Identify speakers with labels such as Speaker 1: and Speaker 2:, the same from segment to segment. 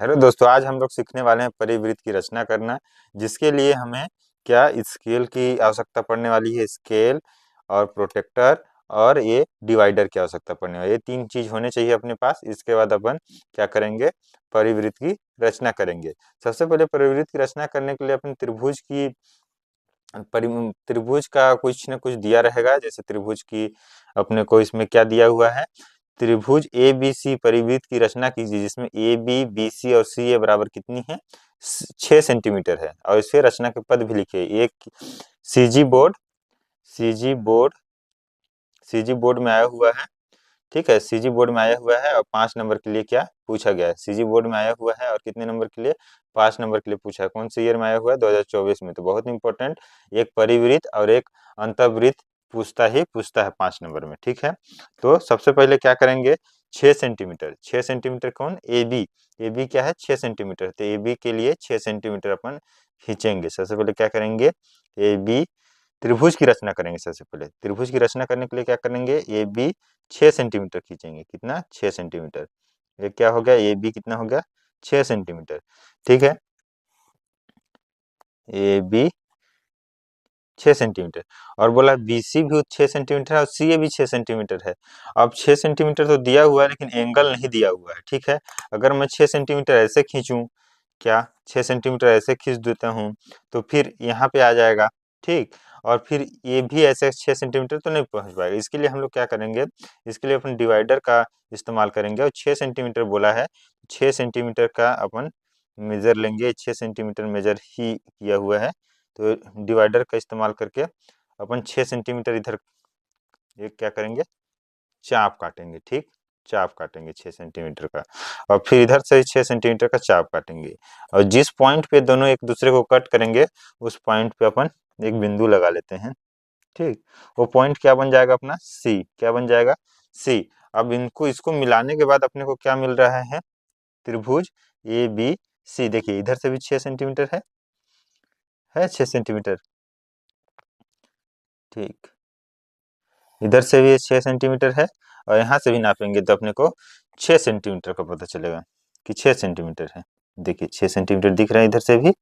Speaker 1: Hello दोस्तों, आज हम लोग सीखने वाले हैं परिवृत्त की रचना करना, जिसके लिए हमें क्या स्केल की आवश्यकता पड़ने वाली है। स्केल और प्रोटेक्टर और ये डिवाइडर की आवश्यकता पड़ने वाली है। ये तीन चीज होने चाहिए अपने पास। इसके बाद अपन क्या करेंगे, परिवृत्त की रचना करेंगे। सबसे पहले परिवृत्त की रचना करने के लिए अपन त्रिभुज का कुछ न कुछ दिया रहेगा। जैसे त्रिभुज की अपने को इसमें क्या दिया हुआ है, त्रिभुज ए बी सी परिवृत्त की रचना कीजिए, जिसमें ए बी बी सी और सी ए बराबर कितनी है, 6 सेंटीमीटर है। और इसे रचना के पद भी लिखिए। एक CG board CG board CG board में आया हुआ है। ठीक है, सीजी बोर्ड में आया हुआ है और 5 नंबर के लिए क्या पूछा गया है। सीजी बोर्ड में आया हुआ है और कितने नंबर के लिए, 5 नंबर के लिए पूछा है। कौन से ईयर में आया हुआ है, 2024 में। तो बहुत इंपॉर्टेंट, एक परिवृत्त और एक अंतर्वृत्त पूछता है 5 नंबर में। ठीक है, तो सबसे पहले क्या करेंगे, 6 सेंटीमीटर। 6 सेंटीमीटर कौन, ए बी क्या है, 6 सेंटीमीटर। तो ए बी के लिए 6 सेंटीमीटर अपन खींचेंगे। सबसे पहले क्या करेंगे, ए बी त्रिभुज की रचना करेंगे। सबसे पहले त्रिभुज की रचना करने के लिए क्या करेंगे, ए बी 6 सेंटीमीटर खींचेंगे। कितना, 6 सेंटीमीटर। ये क्या हो गया, ए बी कितना हो गया, 6 सेंटीमीटर। ठीक है, ए बी 6 सेंटीमीटर। और बोला बी सी भी 6 सेंटीमीटर है और सी ए भी 6 सेंटीमीटर है। अब 6 सेंटीमीटर तो दिया हुआ है, लेकिन एंगल नहीं दिया हुआ है। ठीक है, अगर मैं 6 सेंटीमीटर ऐसे खींचूं, क्या 6 सेंटीमीटर ऐसे खींच देता हूँ, तो फिर यहाँ पे आ जाएगा। ठीक, और फिर ये भी ऐसे 6 सेंटीमीटर तो नहीं पहुंच पाएगा। इसके लिए हम लोग क्या करेंगे, इसके लिए अपन डिवाइडर का इस्तेमाल करेंगे। और 6 सेंटीमीटर बोला है, 6 सेंटीमीटर का अपन मेजर लेंगे। 6 सेंटीमीटर मेजर ही किया हुआ है, तो डिवाइडर का इस्तेमाल करके अपन 6 सेंटीमीटर इधर एक क्या करेंगे, चाप काटेंगे। ठीक, चाप काटेंगे 6 सेंटीमीटर का। और फिर इधर से 6 सेंटीमीटर का चाप काटेंगे। और जिस पॉइंट पे दोनों एक दूसरे को कट करेंगे, उस पॉइंट पे अपन एक बिंदु लगा लेते हैं। ठीक, वो पॉइंट क्या बन जाएगा अपना, सी। क्या बन जाएगा, सी। अब इनको इसको मिलाने के बाद अपने को क्या मिल रहा है, त्रिभुज ए बी सी। देखिए इधर से भी 6 सेंटीमीटर है 6 सेंटीमीटर। ठीक, इधर से भी 6 सेंटीमीटर है। और यहाँ से भी नापेंगे तो अपने को 6 सेंटीमीटर का पता चलेगा कि 6 सेंटीमीटर है। देखिए 6 सेंटीमीटर दिख रहा है इधर से भी।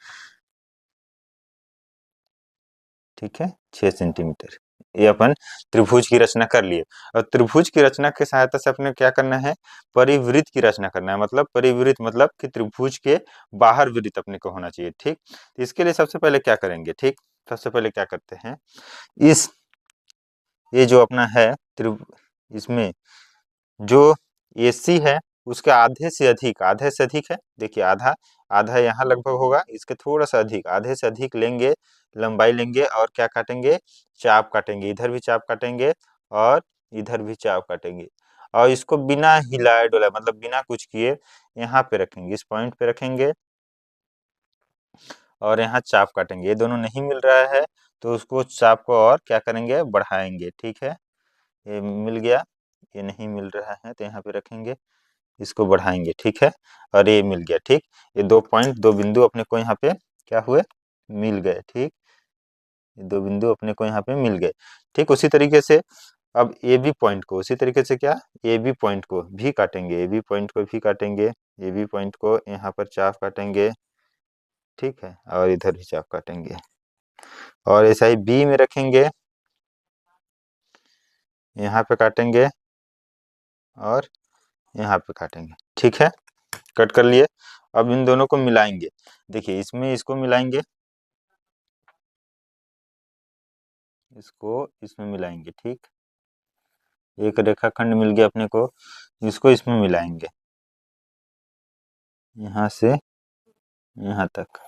Speaker 1: ठीक है, 6 सेंटीमीटर। ये अपन त्रिभुज की रचना कर लिए। और त्रिभुज की रचना की सहायता से अपने क्या करना है, परिवृत्त की रचना करना है। मतलब परिवृत्त मतलब कि त्रिभुज के बाहर वृत्त अपने को होना चाहिए। ठीक, तो इसके लिए सबसे पहले क्या करेंगे, ठीक, सबसे पहले क्या करते हैं, इस ये जो अपना है इसमें जो AC है, उसके आधे से अधिक है। देखिए आधा, आधा यहाँ लगभग होगा, इसके थोड़ा सा अधिक, आधे से अधिक लेंगे, लंबाई लेंगे और क्या काटेंगे, चाप काटेंगे। इधर भी चाप काटेंगे और इधर भी चाप काटेंगे। और इसको बिना हिलाए डुलाए, मतलब बिना कुछ किए, यहाँ पे रखेंगे, इस पॉइंट पे रखेंगे और यहाँ चाप काटेंगे। ये दोनों नहीं मिल रहा है, तो उसको चाप को और क्या करेंगे, बढ़ाएंगे। ठीक है, ये मिल गया, ये नहीं मिल रहा है तो यहाँ पे रखेंगे, इसको बढ़ाएंगे। ठीक है, और ये मिल गया। ठीक, ये 2 पॉइंट, 2 बिंदु अपने को यहाँ पे क्या हुए, मिल गए। ठीक, ये 2 बिंदु अपने को यहाँ पे मिल गए। ठीक, उसी तरीके से अब ए बी पॉइंट को उसी तरीके से क्या, ए बी पॉइंट को भी काटेंगे। ए बी पॉइंट को भी काटेंगे, ए बी पॉइंट को यहाँ पर चाप काटेंगे। ठीक है, और इधर भी चाप काटेंगे। और ऐसा ही बी में रखेंगे, यहाँ पे काटेंगे और यहाँ पे काटेंगे। ठीक है, कट कर लिए। अब इन दोनों को मिलाएंगे। देखिए इसमें इसको मिलाएंगे, इसको इसमें मिलाएंगे। ठीक, एक रेखाखंड मिल गया अपने को, इसको इसमें मिलाएंगे, यहाँ से यहाँ तक।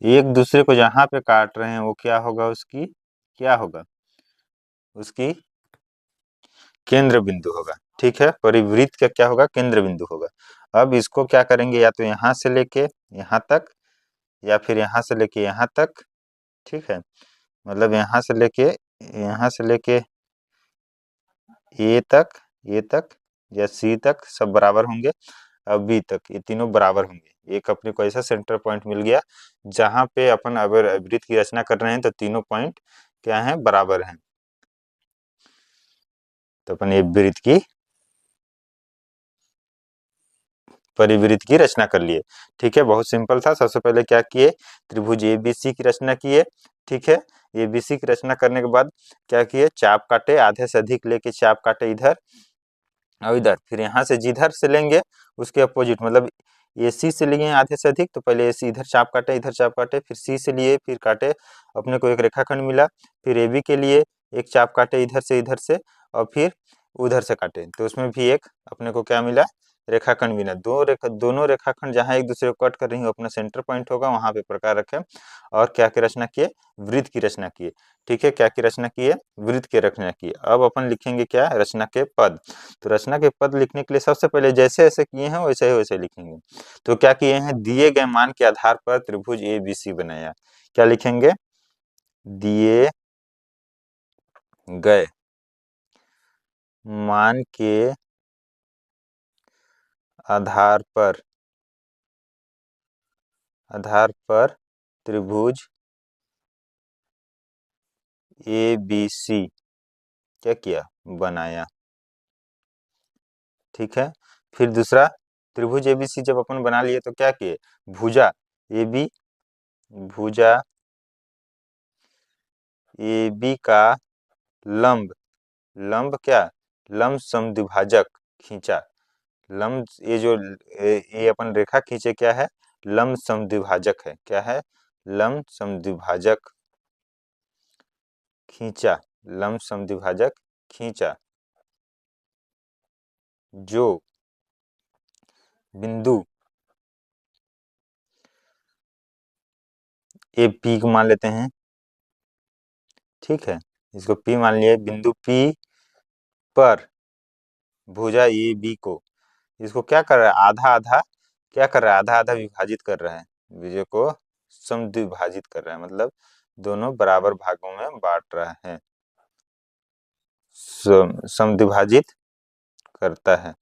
Speaker 1: एक दूसरे को जहाँ पे काट रहे हैं वो क्या होगा, उसकी क्या होगा, उसकी केंद्र बिंदु होगा। ठीक है, परिवृत्त का क्या होगा, केंद्र बिंदु होगा। अब इसको क्या करेंगे, या तो यहाँ से लेके यहाँ तक, या फिर यहाँ से लेके यहाँ तक। ठीक है, मतलब यहाँ से लेके ए तक या सी तक सब बराबर होंगे। अब बी तक, ये तीनों बराबर होंगे। एक अपने को ऐसा सेंटर पॉइंट मिल गया जहां पे अपन अगर वृत्त की रचना कर रहे हैं तो तीनों पॉइंट क्या है, बराबर हैं। तो अपन ये वृत्त की परिवृत्त की रचना कर लिए। ठीक है, बहुत सिंपल था। सबसे पहले क्या किए, त्रिभुज एबीसी की रचना किए। ठीक है, एबीसी की रचना करने के बाद क्या किए, चाप काटे, आधे से अधिक लेके चाप काटे इधर और इधर, फिर यहाँ से जिधर से लेंगे उसके अपोजिट, मतलब AC से लिए आधे से अधिक तो पहले AC इधर चाप काटे, इधर चाप काटे, फिर C से लिए, फिर काटे, अपने को एक रेखाखंड मिला। फिर AB के लिए एक चाप काटे इधर से और फिर उधर से काटे, तो उसमें भी एक अपने को क्या मिला, रेखाखंड मिला। दोनों रेखाखंड जहाँ एक दूसरे को कट कर रही हो अपना सेंटर पॉइंट होगा वहां पे प्रकार रखे और क्या की रचना किए, वृत्त की रचना किए। ठीक है, क्या की रचना किए, वृत्त की रचना किए। अब अपन लिखेंगे क्या, रचना के पद। तो रचना के पद लिखने के लिए सबसे पहले जैसे ऐसे किए हैं वैसे ही वैसे लिखेंगे। तो क्या किए हैं, दिए गए मान के आधार पर त्रिभुज ABC बनाया। क्या लिखेंगे, दिए गए मान के आधार पर त्रिभुज ABC क्या किया, बनाया। ठीक है, फिर दूसरा, त्रिभुज ABC जब अपन बना लिए तो क्या किए, भुजा AB, भुजा AB का लंब, लंब क्या, लंब समद्विभाजक खींचा। लंब ये जो ये अपन रेखा खींचे क्या है, लंब समद्विभाजक है। क्या है, लंब समद्विभाजक खींचा, लंब समद्विभाजक खींचा, जो बिंदु ए पी को मान लेते हैं। ठीक है, इसको P मान लिए, बिंदु P पर भुजा ए बी को, इसको क्या कर रहा है, आधा आधा क्या कर रहा है, आधा आधा विभाजित कर रहा है, विजय को समद्विभाजित कर रहा है, मतलब दोनों बराबर भागों में बांट रहा है, समद्विभाजित करता है,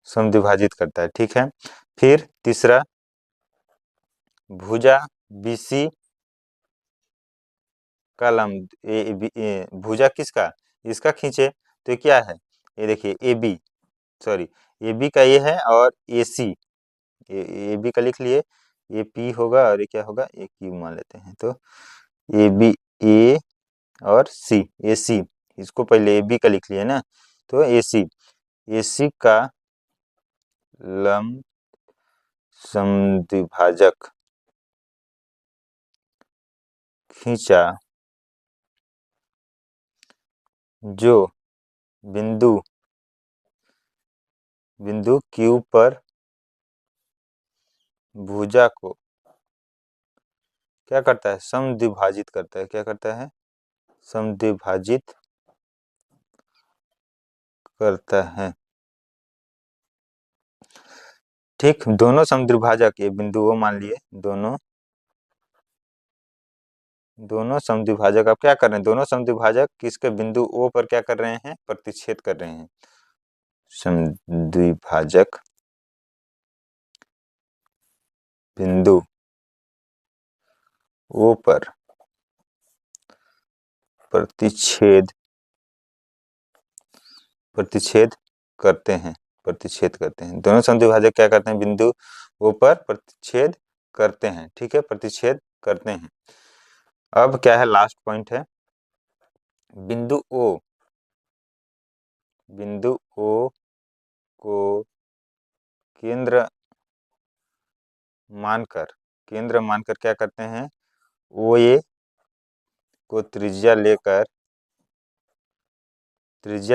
Speaker 1: समद्विभाजित करता है। ठीक है, फिर तीसरा, भुजा BC का लंब भुजा किसका, इसका खींचे, तो क्या है, ये देखिए AB, सॉरी AB का ये है और AC, AB का लिख लिए, ये P होगा और ये क्या होगा, ये Q मान लेते हैं। तो AB A और C, AC, इसको पहले AB का लिख लिए ना, तो AC का लंब समद्विभाजक खींचा, जो बिंदु Q पर भुजा को क्या करता है, समद्विभाजित करता है। क्या करता है, समद्विभाजित करता है। ठीक, दोनों समद्विभाजक ये बिंदु वो मान लिए, दोनों समद्विभाजक अब क्या कर रहे हैं, दोनों समद्विभाजक किसके, बिंदु O पर क्या कर रहे हैं, प्रतिच्छेद कर रहे हैं। समद्विभाजक बिंदु O पर प्रतिच्छेद करते हैं, दोनों समद्विभाजक क्या करते हैं, बिंदु O पर प्रतिच्छेद करते हैं। ठीक है, प्रतिच्छेद करते हैं। अब क्या है, लास्ट पॉइंट है, बिंदु O को केंद्र मानकर क्या करते हैं, OA को त्रिज्या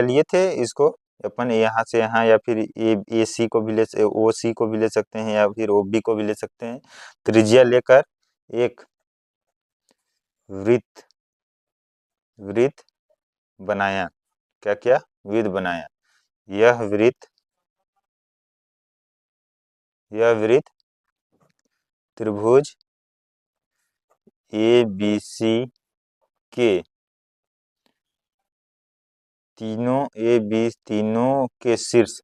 Speaker 1: लिए थे, इसको अपन यहाँ से यहाँ या फिर AC को भी OC को भी ले सकते हैं या फिर OB को भी ले सकते हैं। त्रिज्या लेकर एक वृत्त बनाया। क्या किया, वृत्त बनाया। यह वृत्त त्रिभुज ABC के तीनों के शीर्ष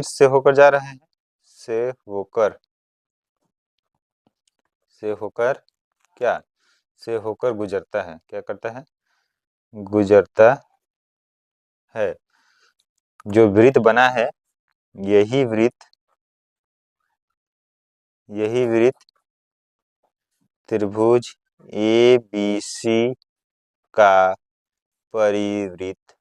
Speaker 1: से होकर जा रहा है, से होकर क्या, से होकर गुजरता है। क्या करता है, गुजरता है। जो वृत्त बना है, यही वृत्त त्रिभुज ए बी सी का परिवृत्त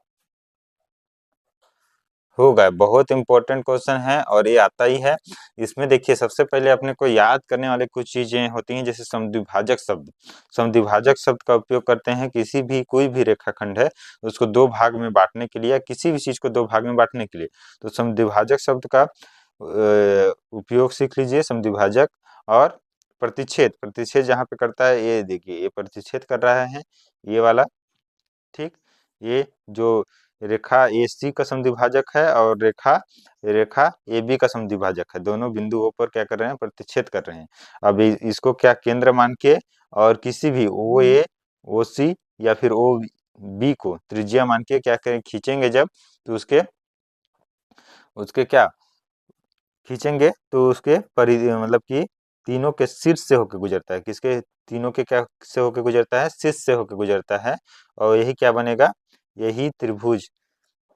Speaker 1: होगा। बहुत इंपॉर्टेंट क्वेश्चन है और ये आता ही है। इसमें देखिए सबसे पहले अपने को याद करने वाले कुछ चीजें होती हैं, जैसे समद्विभाजक शब्द। समद्विभाजक शब्द का उपयोग करते हैं किसी भी कोई भी रेखाखंड है उसको दो भाग में बांटने के लिए, या किसी भी चीज को दो भाग में बांटने के लिए। तो समद्विभाजक शब्द का उपयोग सीख लीजिए, समद्विभाजक। और प्रतिच्छेद, प्रतिच्छेद जहाँ पे करता है, ये देखिए ये प्रतिच्छेद कर रहा है ये वाला, ठीक। ये जो रेखा ए सी का समद्विभाजक है और रेखा रेखा ए बी का समद्विभाजक है, दोनों बिंदुओं पर क्या कर रहे हैं, प्रतिच्छेद कर रहे हैं। अब इसको क्या केंद्र मान के और किसी भी ओ ए ओ सी या फिर ओ बी को त्रिज्या मान के क्या करें, खींचेंगे जब, तो उसके उसके क्या खींचेंगे तो उसके मतलब कि तीनों के शीर्ष से होकर गुजरता है। किसके तीनों के क्या से होकर गुजरता है, शीर्ष से होकर गुजरता है। और यही क्या बनेगा, यही त्रिभुज,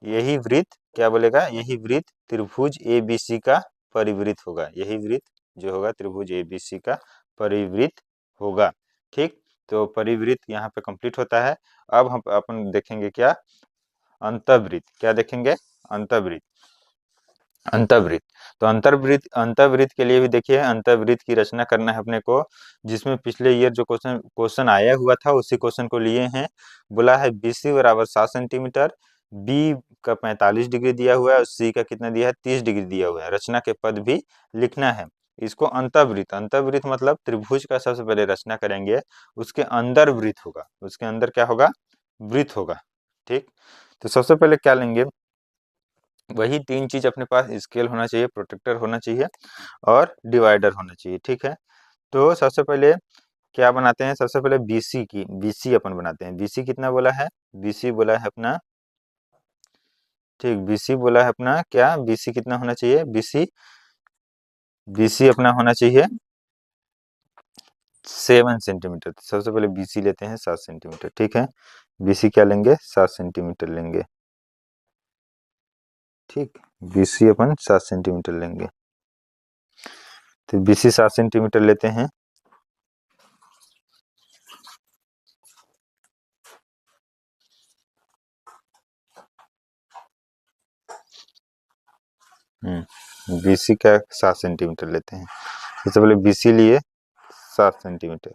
Speaker 1: यही वृत्त क्या बोलेगा, यही वृत्त त्रिभुज ए बी सी का परिवृत्त होगा। यही वृत्त जो होगा त्रिभुज ए बी सी का परिवृत्त होगा, ठीक। तो परिवृत्त यहाँ पे कंप्लीट होता है। अब हम अपन देखेंगे क्या, अंतःवृत्त। क्या देखेंगे, अंतःवृत्त। अंतःवृत्त, तो अंतःवृत्त के लिए भी देखिए, अंतःवृत्त की रचना करना है अपने को, जिसमें पिछले ईयर जो क्वेश्चन क्वेश्चन आया हुआ था उसी क्वेश्चन को लिए हैं। बोला है BC बराबर 7 सेंटीमीटर, बी का 45 डिग्री दिया हुआ है और सी का कितना दिया है, 30 डिग्री दिया हुआ है। रचना के पद भी लिखना है। इसको अंतःवृत्त, अंतःवृत्त मतलब त्रिभुज का सबसे पहले रचना करेंगे, उसके अंदर वृत्त होगा, उसके अंदर क्या होगा, वृत्त होगा, ठीक। तो सबसे पहले क्या लेंगे, वही तीन चीज अपने पास, स्केल होना चाहिए, प्रोटेक्टर होना चाहिए और डिवाइडर होना चाहिए, ठीक है। तो सबसे पहले क्या बनाते हैं, सबसे पहले बीसी अपन बनाते हैं। बीसी कितना बोला है, बीसी बोला है अपना, ठीक, बीसी बोला है अपना क्या, बीसी कितना होना चाहिए, बीसी बीसी अपना होना चाहिए 7 सेंटीमीटर। सबसे पहले बीसी लेते हैं 7 सेंटीमीटर, ठीक है। बीसी क्या लेंगे, 7 सेंटीमीटर लेंगे, ठीक। बीसी अपन 7 सेंटीमीटर लेंगे, तो बीसी 7 सेंटीमीटर लेते हैं। BC का 7 सेंटीमीटर लेते हैं। सबसे पहले BC लिए 7 सेंटीमीटर,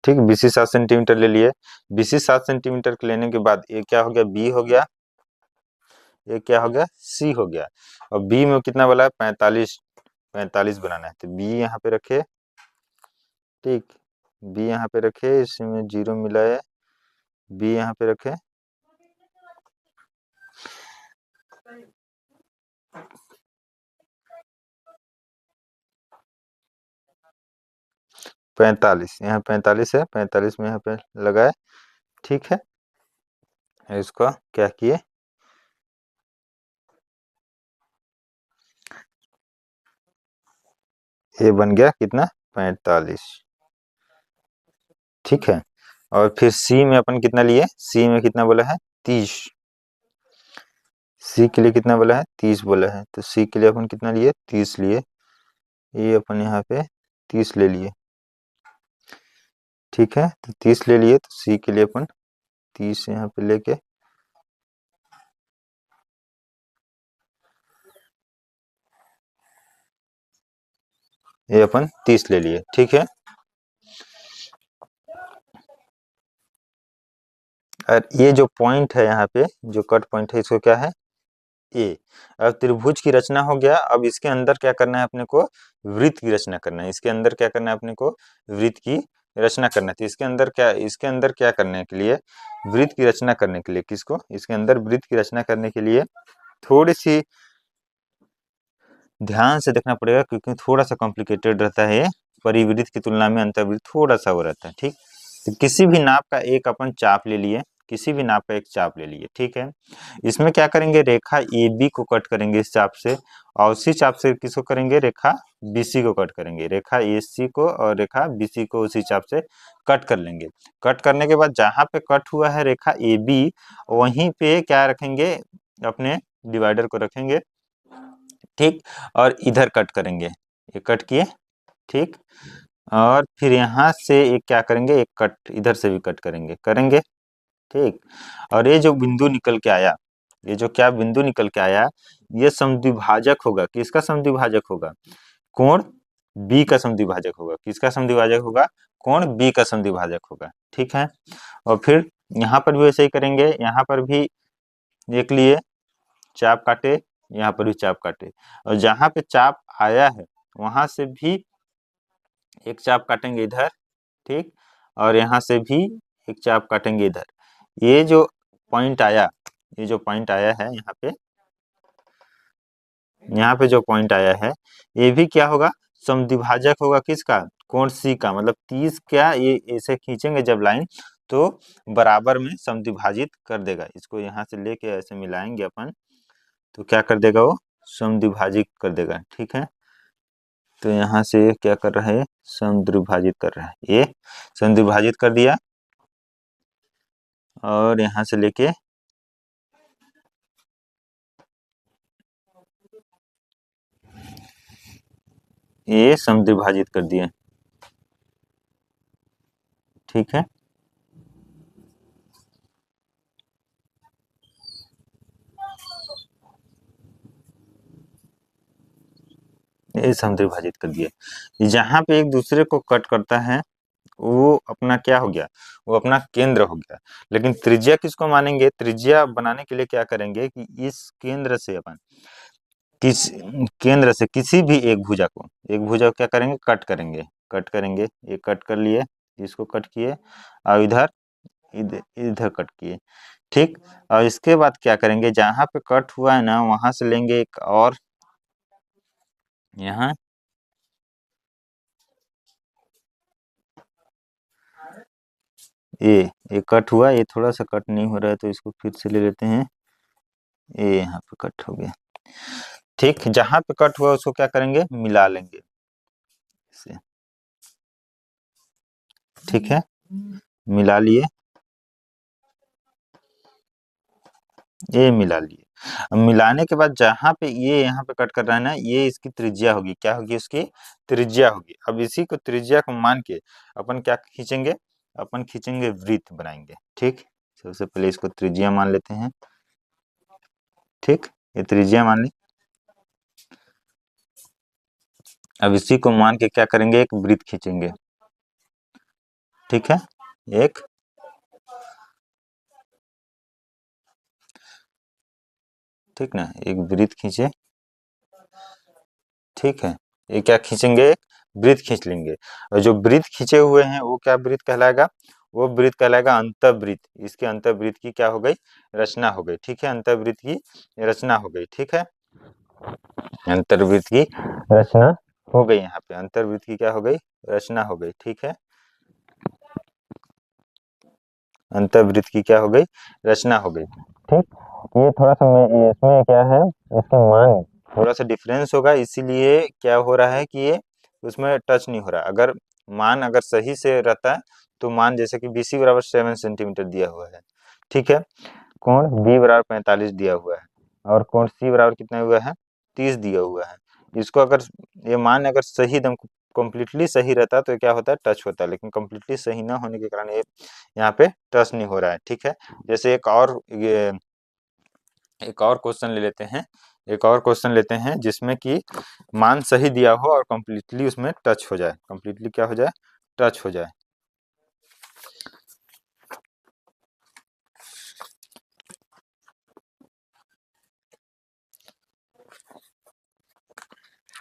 Speaker 1: ठीक। BC 7 सेंटीमीटर ले लिए। BC 7 सेंटीमीटर के लेने के बाद ये क्या हो गया, B हो गया, ये क्या हो गया, C हो गया। और B में कितना बोला है, 45, 45 बनाना है, तो B यहाँ पे रखे, ठीक। B यहाँ पे रखे, इसमें 0 मिला है, B यहाँ पे रखे, 45, यहाँ 45 है, 45 में यहाँ पे लगाए, ठीक है। इसको क्या किए, ये बन गया कितना, 45, ठीक है। और फिर सी में अपन कितना लिए, सी में कितना बोला है, 30। सी के लिए कितना बोला है, 30 बोला है, तो सी के लिए अपन कितना लिए, 30 लिए। ये अपन यहाँ पे 30 ले लिए, ठीक है। तो 30 ले लिए, तो सी के लिए अपन 30 यहाँ पे लेके, ये अपन 30 ले लिए, ठीक है। और ये जो पॉइंट है यहाँ पे, जो कट पॉइंट है, इसको क्या है, ए। अब त्रिभुज की रचना हो गया, अब इसके अंदर क्या करना है अपने को, वृत्त की रचना करना है। इसके अंदर क्या करना है अपने को, वृत्त की रचना करना है। तो इसके अंदर क्या करने के लिए, वृत्त की रचना करने के लिए, किसको, इसके अंदर वृत्त की रचना करने के लिए थोड़ी सी ध्यान से देखना पड़ेगा, क्योंकि थोड़ा सा कॉम्प्लिकेटेड रहता है ये, परिवृत्त की तुलना में अंतर्वृत्त थोड़ा सा वो रहता है, ठीक। तो किसी भी नाप का एक अपन चाप ले लिए, किसी भी नाप का एक चाप ले लिए, ठीक है। इसमें क्या करेंगे, रेखा ए बी को कट करेंगे इस चाप से, और उसी चाप से किसको करेंगे, रेखा बी सी को कट करेंगे, रेखा ए सी को और रेखा बी सी को उसी चाप से कट कर लेंगे। कट करने के बाद जहां पे कट हुआ है रेखा ए बी, वहीं पे क्या रखेंगे, अपने डिवाइडर को रखेंगे, ठीक। और इधर कट करेंगे, ये कट किए, ठीक। और फिर यहाँ से एक क्या करेंगे, एक कट इधर से भी कट करेंगे, ठीक। और ये जो बिंदु निकल के आया, ये जो क्या बिंदु निकल के आया, ये समद्विभाजक होगा, किसका समद्विभाजक होगा, कोण बी का समद्विभाजक होगा, किसका समद्विभाजक होगा, कोण बी का समद्विभाजक होगा, ठीक है। और फिर यहाँ पर भी वैसे ही करेंगे, यहाँ पर भी एक लिए चाप काटे, यहाँ पर भी चाप काटे, और जहां पे चाप आया है वहां से भी एक चाप काटेंगे इधर, ठीक। और यहाँ से भी एक चाप काटेंगे इधर। ये जो पॉइंट आया, ये जो पॉइंट आया है यहाँ पे जो पॉइंट आया है, ये भी क्या होगा, समद्विभाजक होगा, किसका, कोण सी का। मतलब 30 क्या, ये ऐसे खींचेंगे जब लाइन, तो बराबर में समद्विभाजित कर देगा। इसको यहाँ से लेके ऐसे मिलाएंगे अपन, तो क्या कर देगा, वो समद्विभाजित कर देगा, ठीक है। तो यहाँ से क्या कर रहा है, समद्विभाजित कर रहा है, ये समद्विभाजित कर दिया, और यहाँ से लेके ये समद्विभाजित कर दिया, ठीक है। ये समद्विभाजित कर दिया। जहां पे एक दूसरे को कट करता है वो अपना क्या हो गया, वो अपना केंद्र हो गया। लेकिन त्रिज्या किसको मानेंगे, त्रिज्या बनाने के लिए क्या करेंगे कि इस केंद्र से अपन किस केंद्र से किसी भी एक भुजा को क्या करेंगे, कट करेंगे, ये कट कर लिए, इसको कट किए, और इधर इधर कट किए, ठीक। और इसके बाद क्या करेंगे, जहां पे कट हुआ है ना वहां से लेंगे एक और, यहाँ ये कट हुआ, ये थोड़ा सा कट नहीं हो रहा है तो इसको फिर से ले लेते हैं, ये यहाँ पे कट हो गया, ठीक। जहां पे कट हुआ उसको क्या करेंगे, मिला लेंगे इसे, ठीक है, मिला लिए, ये मिला लिए। अब मिलाने के बाद जहां पे ये यहाँ पे कट कर रहा है ना, ये इसकी त्रिज्या होगी, क्या होगी, उसकी त्रिज्या होगी। अब इसी को त्रिज्या को मान के अपन क्या खींचेंगे, अपन खींचेंगे, वृत्त बनाएंगे, ठीक। सबसे पहले इसको त्रिज्या मान लेते हैं, ठीक, ये त्रिज्या मान ली। अब इसी को मान के क्या करेंगे, एक वृत्त खींचेंगे, ठीक है, एक, ठीक ना, एक वृत्त खींचे, ठीक है। ये क्या खींचेंगे, एक वृत्त खींच लेंगे, और जो वृत्त खींचे हुए हैं वो क्या वृत्त कहलाएगा, वो वृत्त कहलाएगा अंतःवृत्त। इसके अंतःवृत्त की क्या हो गई, रचना हो गई, ठीक है, अंतःवृत्त की रचना हो गई, ठीक है। अंतर्वृत्त की रचना हो गई, यहाँ पे अंतर्वृत्त की क्या हो गई, रचना हो गई, ठीक है। अंतर्वृत्त की क्या हो गई, रचना हो गई, ठीक। ये थोड़ा सा इसमें क्या है, इसके मान थोड़ा सा डिफरेंस होगा, इसीलिए क्या हो रहा है कि ये उसमें टच नहीं हो रहा। अगर मान अगर सही से रहता है तो मान जैसे कि BC बराबर 7 सेंटीमीटर दिया हुआ है, ठीक है, कोण B बराबर 45 दिया हुआ है, और कोण C बराबर कितना हुआ है, 30 दिया हुआ है। इसको अगर ये मान अगर सही एकदम कम्प्लीटली सही रहता तो क्या होता है, टच होता है, लेकिन कम्प्लीटली सही ना होने के कारण ये यहाँ पे टच नहीं हो रहा है, ठीक है। जैसे एक और क्वेश्चन ले लेते हैं, एक और क्वेश्चन लेते हैं जिसमें कि मान सही दिया हो और कम्प्लीटली उसमें टच हो जाए, कम्प्लीटली क्या हो जाए, टच हो जाए।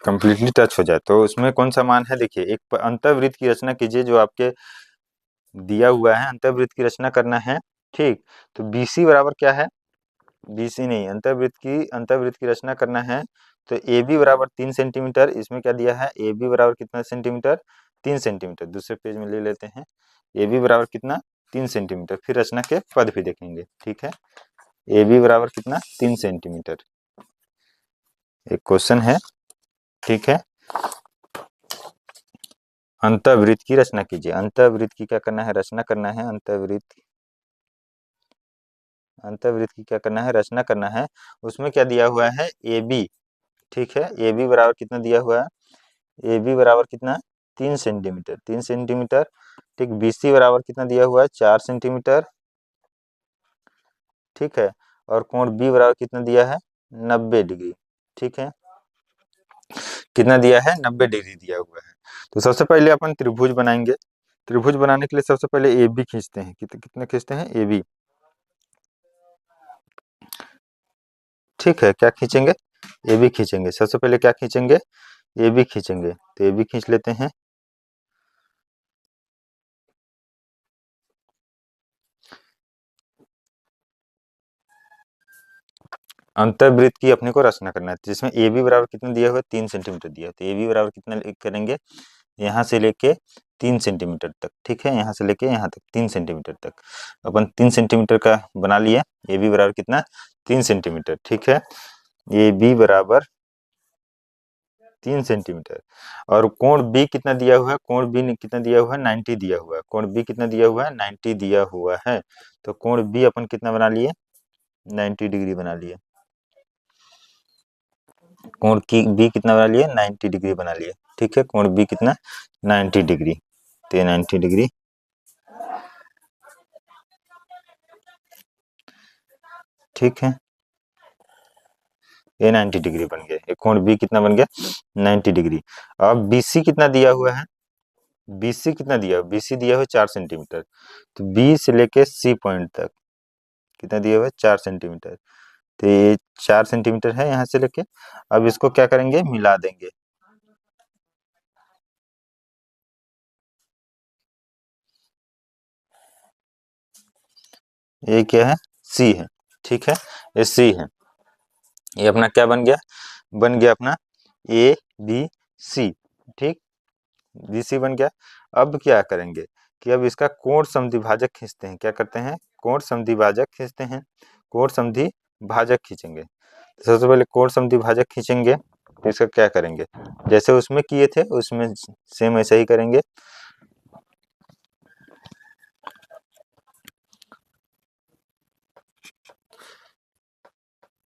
Speaker 1: कम्प्लीटली टच हो जाए तो उसमें कौन सा मान है, देखिए एक अंतःवृत्त की रचना कीजिए जो आपके दिया हुआ है, अंतःवृत्त की रचना करना है, ठीक। तो BC बराबर क्या है, BC नहीं, अंतःवृत्त की रचना करना है, तो AB बराबर 3 सेंटीमीटर, इसमें क्या दिया है, AB बराबर कितना सेंटीमीटर, 3 सेंटीमीटर। दूसरे पेज में ले लेते हैं, AB बराबर कितना, 3 सेंटीमीटर। फिर रचना के पद भी देखेंगे, ठीक है। ए बी बराबर कितना, 3 सेंटीमीटर। एक क्वेश्चन है, ठीक है। अंतःवृत्त की रचना कीजिए। अंतःवृत्त की क्या करना है, रचना करना है। अंतःवृत्त की क्या करना है, रचना करना है। उसमें क्या दिया हुआ है, ए बी, ठीक है। ए बी बराबर कितना दिया हुआ है, ए बी बराबर कितना, 3 सेंटीमीटर, 3 सेंटीमीटर। ठीक, बी सी बराबर कितना दिया हुआ है, 4 सेंटीमीटर, ठीक है। और कोण बी बराबर कितना दिया है, 90 डिग्री, ठीक है। कितना दिया है, 90 डिग्री दिया हुआ है। तो सबसे पहले अपन त्रिभुज बनाएंगे। त्रिभुज बनाने के लिए सबसे पहले ए बी खींचते हैं। कितने खींचते हैं, ए बी, ठीक है। क्या खींचेंगे, ए बी खींचेंगे। सबसे पहले क्या खींचेंगे, ए बी खींचेंगे। तो ए बी खींच लेते हैं। अंतर्वृत्त की अपने को रचना करना है, जिसमें ए बी बराबर कितना दिया हुआ है, 3 सेंटीमीटर दिया है। तो ए बी बराबर कितना करेंगे, यहाँ से लेके 3 सेंटीमीटर तक, ठीक है। यहाँ से लेके यहाँ तक 3 सेंटीमीटर तक अपन 3 सेंटीमीटर का बना लिया। ए बी बराबर कितना, 3 सेंटीमीटर, ठीक है। ए बी बराबर 3 सेंटीमीटर। और कोण बी कितना दिया हुआ है, कोण बी कितना दिया हुआ है, 90 दिया हुआ है। कोण बी कितना दिया हुआ है, 90 दिया हुआ है। तो कोण बी अपन कितना बना लिए, 90 डिग्री बना लिए। कोण की बी कितना बना लिए, 90 डिग्री बना लिए, ठीक है। कोण बी कितना, 90 डिग्री। तो 90 डिग्री, ठीक है। ये 90 डिग्री बन गया। ये कोण बी कितना बन गया, 90 डिग्री। अब बीसी कितना दिया हुआ है, बीसी कितना दिया हुआ, बीसी दिया हुआ 4 सेंटीमीटर। तो बी से लेके सी पॉइंट तक कितना दिया हुआ है, 4 सेंटीमीटर। तो ये 4 सेंटीमीटर है यहाँ से लेके। अब इसको क्या करेंगे, मिला देंगे। ये क्या है, सी है, ठीक है। ये सी है। ये अपना क्या बन गया, बन गया अपना ए बी सी, ठीक। बी सी बन गया। अब क्या करेंगे कि अब इसका कोण समद्विभाजक खींचते हैं। क्या करते हैं, कोण समद्विभाजक खींचते हैं। कोण समद्विभाजक खींचेंगे। सबसे पहले कोण समद्विभाजक खींचेंगे। तो इसका क्या करेंगे, जैसे उसमें किए थे उसमें सेम ऐसा ही करेंगे।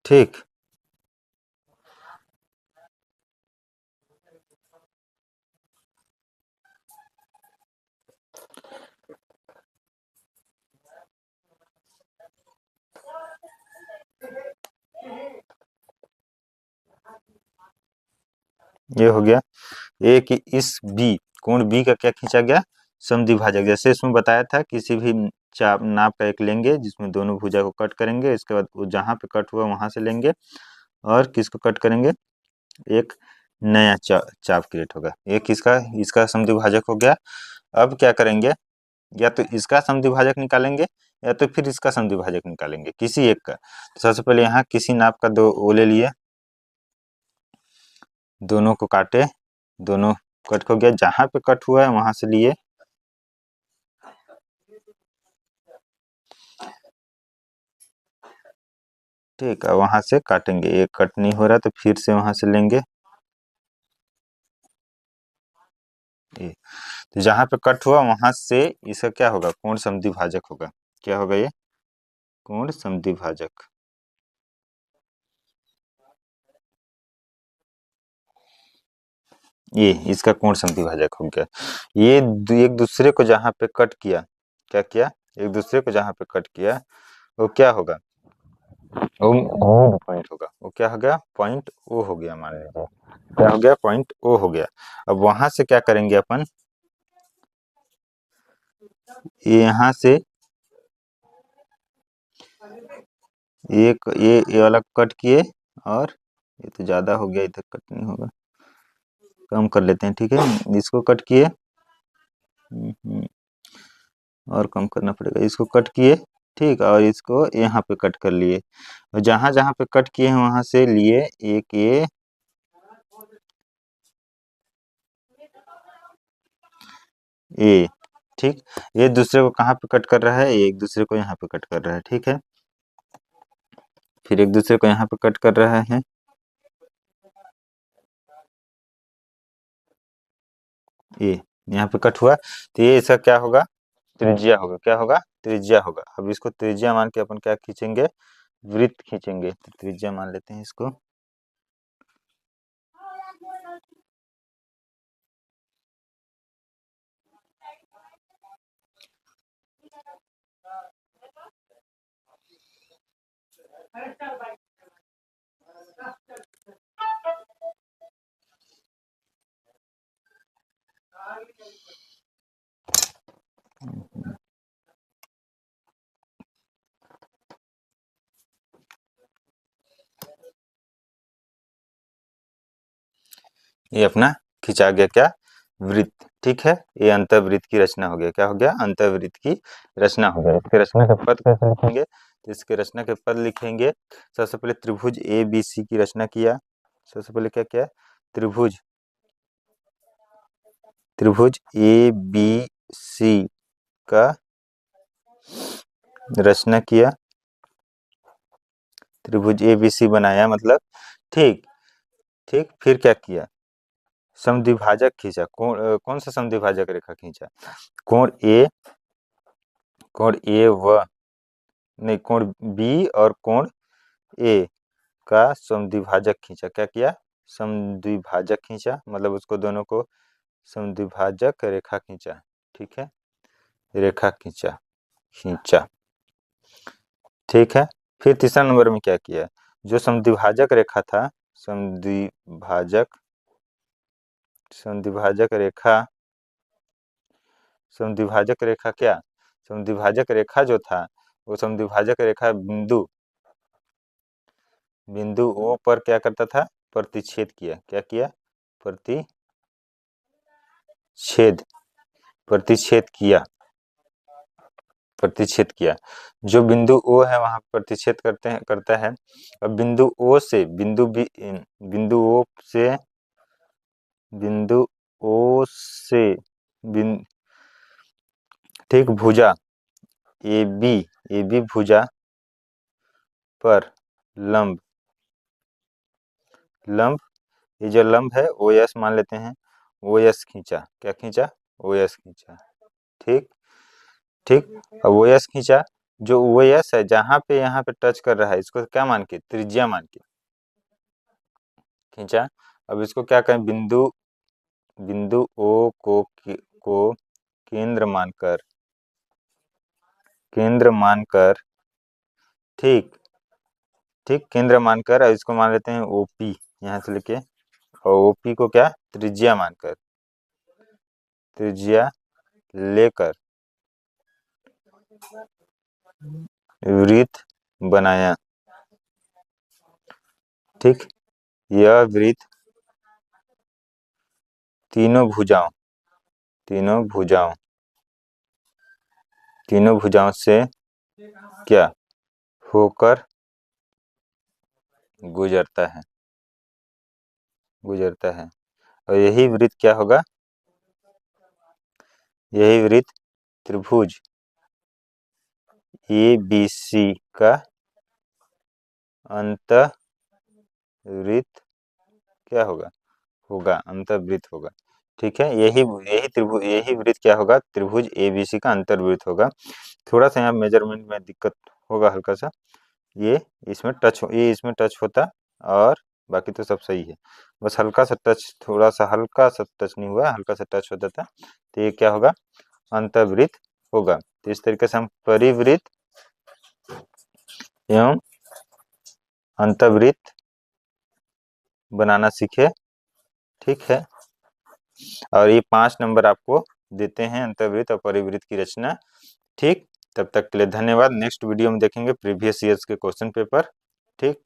Speaker 1: ठीक, ये हो गया। एक इस बी, कोण बी का क्या खींचा गया, समद्विभाजक। जैसे इसमें बताया था, किसी भी चाप नाप का एक लेंगे जिसमें दोनों भुजा को कट करेंगे। इसके बाद जहां पे कट हुआ वहां से लेंगे और किसको कट करेंगे, एक नया चाप क्रिएट होगा। एक इसका इसका समद्विभाजक हो गया। अब क्या करेंगे, या तो इसका समद्विभाजक निकालेंगे या तो फिर इसका समद्विभाजक निकालेंगे, किसी एक का। तो सबसे पहले यहाँ किसी नाप का दो वो ले लिए, दोनों को काटे, दोनों कट हो गया। जहां पे कट हुआ है वहां से लिए, ठीक है। वहां से काटेंगे, एक कट नहीं हो रहा तो फिर से वहां से लेंगे। ये तो जहां पे कट हुआ वहां से इसका क्या होगा, कोण समद्विभाजक होगा। क्या होगा ये, कोण समद्विभाजक। ये इसका कोण समद्विभाजक हो गया। ये एक दूसरे को जहां पे कट किया, क्या किया, एक दूसरे को जहां पे कट किया वो क्या होगा, वो पॉइंट होगा। वो क्या हो गया, पॉइंट ओ हो गया, मान लीजिए क्या हो गया, पॉइंट ओ हो गया। अब वहां से क्या करेंगे अपन, यहाँ से ये वाला कट किए। और ये तो ज्यादा हो गया, इधर कट नहीं होगा, कम कर लेते हैं, ठीक है। इसको कट किए, और कम करना पड़ेगा। इसको कट किए, ठीक। और इसको यहाँ पे कट कर लिए, और जहां जहां पे कट किए हैं वहां से लिए एक ए, ठीक, ये दूसरे को कहाँ पे कट कर रहा है, ये एक दूसरे को यहाँ पे कट कर रहा है, ठीक है। फिर एक दूसरे को यहाँ पे कट कर रहा है, ये यहाँ पे कट हुआ, तो ये इसका क्या होगा, त्रिज्या होगा, क्या होगा, त्रिज्या होगा। अब इसको त्रिज्या मान के अपन क्या खींचेंगे, वृत्त खींचेंगे, तो त्रिज्या मान लेते हैं इसको। ये अपना खिंचा गया क्या, वृत्त, ठीक है। ये अंतर्वृत्त की रचना हो गया, क्या हो गया, अंतर्वृत्त की रचना हो गया। इसके रचना के पद कैसे लिखेंगे, तो इसके रचना के पद लिखेंगे, सबसे पहले त्रिभुज ए बी सी की रचना किया। सबसे पहले क्या किया, त्रिभुज त्रिभुज ए बी सी का रचना किया, त्रिभुज ए बी सी बनाया मतलब, ठीक ठीक। फिर क्या किया, समद्विभाजक खींचा, कौन सा समद्विभाजक रेखा खींचा, कोण ए, कोण ए व नहीं, कोण बी और कोण ए का समद्विभाजक खींचा। क्या किया, समद्विभाजक खींचा, मतलब उसको दोनों को समद्विभाजक रेखा खींचा, ठीक है, रेखा खींचा, खींचा, ठीक है। फिर तीसरा नंबर में क्या किया, जो समद्विभाजक रेखा था, समद्विभाजक समद्विभाजक रेखा, समद्विभाजक रेखा क्या, समद्विभाजक रेखा जो था, वो समद्विभाजक रेखा बिंदु बिंदु ओ पर क्या करता था, प्रतिच्छेद किया। क्या किया, प्रतिच्छेद प्रतिच्छेद किया, प्रतिच्छेद किया। जो बिंदु ओ है वहां प्रतिच्छेद करता है। अब बिंदु ओ से बिंदु बी, बिंदु ओ से बिंदु ओ से बिन ठीक भुजा ए बी भुजा पर लंब लंब, ये जो लंब है ओ एस मान लेते हैं, ओ एस खींचा। क्या खींचा, ओ एस खींचा, ठीक ठीक। अब ओ एस खींचा, जो ओ एस है जहां पे यहाँ पे टच कर रहा है, इसको क्या मान के, त्रिज्या मान के खींचा। अब इसको क्या करें, बिंदु बिंदु ओ को केंद्र मानकर, ठीक ठीक, केंद्र मानकर, और इसको मान लेते हैं ओपी, यहाँ से लेके, और ओपी को क्या, त्रिज्या मानकर, त्रिज्या लेकर वृत्त बनाया, ठीक। यह वृत्त तीनों भुजाओं तीनों भुजाओं से क्या होकर गुजरता है। और यही वृत्त क्या होगा, यही वृत्त त्रिभुज ए बी सी का अंतर्वृत्त क्या होगा, अंतर्वृत्त होगा, ठीक है। यही वृत्त क्या होगा, त्रिभुज एबीसी का अंतर्वृत्त होगा। थोड़ा सा यहाँ मेजरमेंट में दिक्कत होगा हल्का सा, ये इसमें टच होता, और बाकी तो सब सही है, बस हल्का सा टच, थोड़ा सा हल्का सा टच नहीं हुआ, हल्का सा टच होता था, तो ये क्या होगा, अंतर्वृत्त होगा। तो इस तरीके से हम परिवृत्त एवं अंतर्वृत्त बनाना सीखे, ठीक है। और ये 5 नंबर आपको देते हैं, अंतर्वृत्त और परिवृत्त की रचना, ठीक। तब तक के लिए धन्यवाद। नेक्स्ट वीडियो में देखेंगे प्रीवियस ईयर्स के क्वेश्चन पेपर, ठीक।